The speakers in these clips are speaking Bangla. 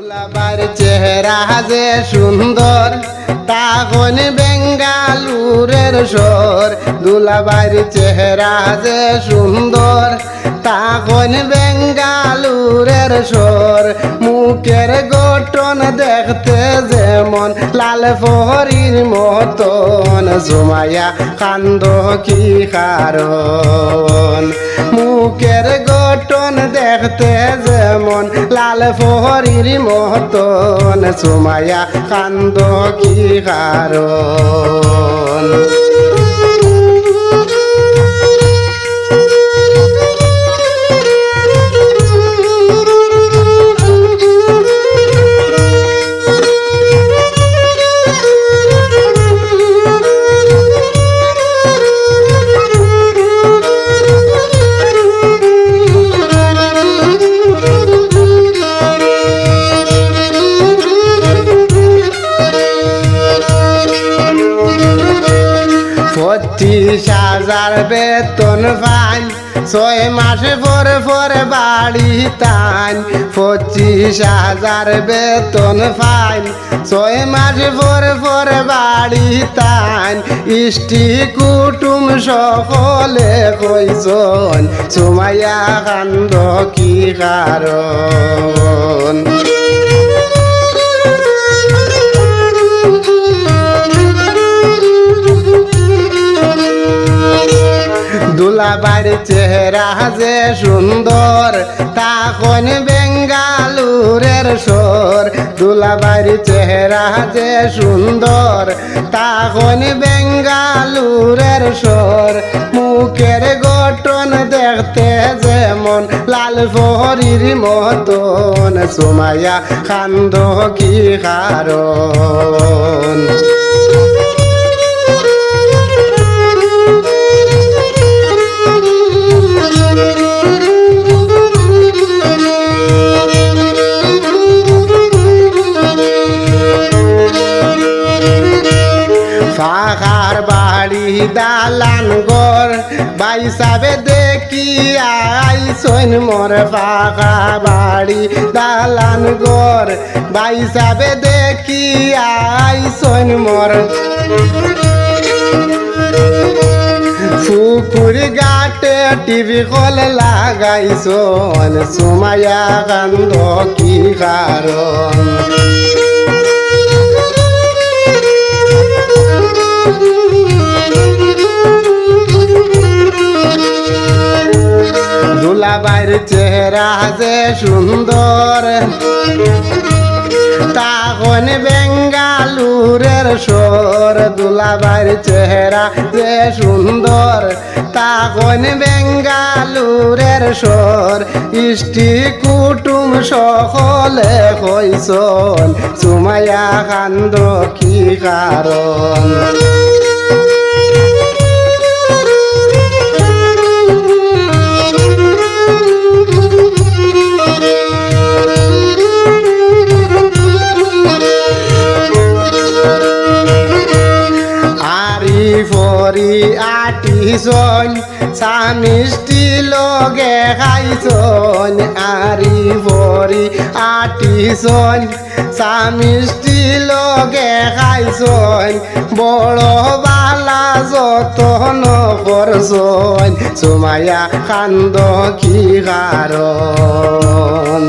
দুলাবার চেহারা যে সুন্দর তখন বেঙ্গালুরের শোর। দুলাবার চেহারা যে সুন্দর তখন বেঙ্গালুরের শোর। মুখের গঠন দেখতে যেমন লাল ফরির মতন, সুমাইয়া কান্দ কি কারণ? মুখের গঠন দেখতে যেমন লাল ফরির মতন, সুমাইয়া কান্দ কি কারণ? পঁচিশ হাজার বেতন পান, 6 মাস পরে বাড়ি তান। 25,000 বেতন পান, 6 মাস পরে বাড়ি তান। ইষ্টি কুটুম সকলে কইজন, সুমাইয়া কান্দ কি কারণ? দুলাবার চেহারা যে সুন্দর তখন বেঙ্গালুরের শোর। দুলাবার চেহারা যে সুন্দর তখন বেঙ্গালুরের শোর। মুখের গঠন দেখতে যেমন লাল ফরির মতন, সুমাইয়া কান্দ কি কারণ? পাখার বাড়ি দালান ঘর বাইসাবে দেখি আইসন মোর। পাখা বাড়ি দালান ঘর বাইসাবে দেখি আইসন মোর। পুকুর ঘাটে টিভি কল লাগাইছন, সুমাইয়া কান্দ কি কারণ? দুলাবার চেহারা যে সুন্দর তখন বেঙ্গালুরের শোর। দুলাবার চেহারা যে সুন্দর তখন বেঙ্গালুরের শোর। ইষ্টি কুটুম সকলে কইছন, সুমাইয়া কান্দ কি কারণ? ফরি আটিছন সামিষ্টি লগে খাইছন। আরি ফরি আটিছন সামিষ্টি লগে খাইছন। বড় বালা যতন করছন, সুমাইয়া কান্দ কি কারণ?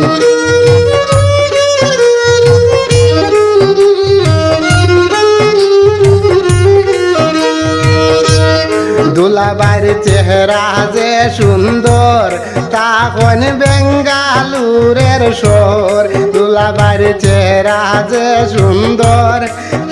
দুলাবার চেহারা যে সুন্দর তখন বেঙ্গালুরের শোর। দুলাবার চেহারা যে সুন্দর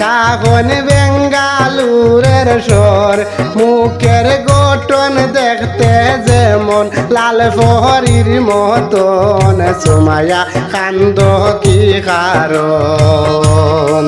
তখন বেঙ্গালুরের শোর। মুখের গঠন দেখতে যেমন লাল ফরির মতন, সুমাইয়া কান্দ কি কারণ?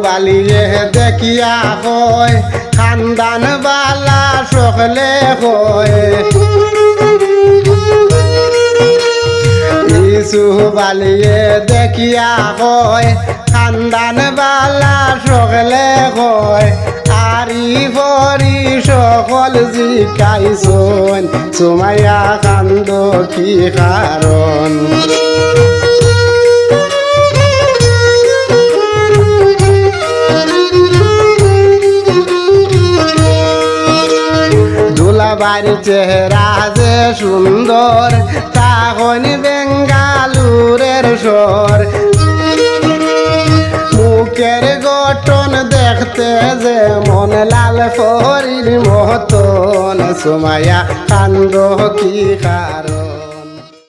বালিয়ে দেখিয়া হয় খানদান বালা সকলে হয়। কিছু বালিয়ে দেখিয়া কয় খানদান বালা সকলে কয় আরি ভরি সকল জিকাইছন সুমাইয়া কান্দ কি কারণ দুলাবাইর চেহারা যে সুন্দর তখন বেঙ্গালুরের শহর মুখের গঠন দেখতে যে মন লাল পরীর মতন সুমাইয়া কান্দ কি কারণ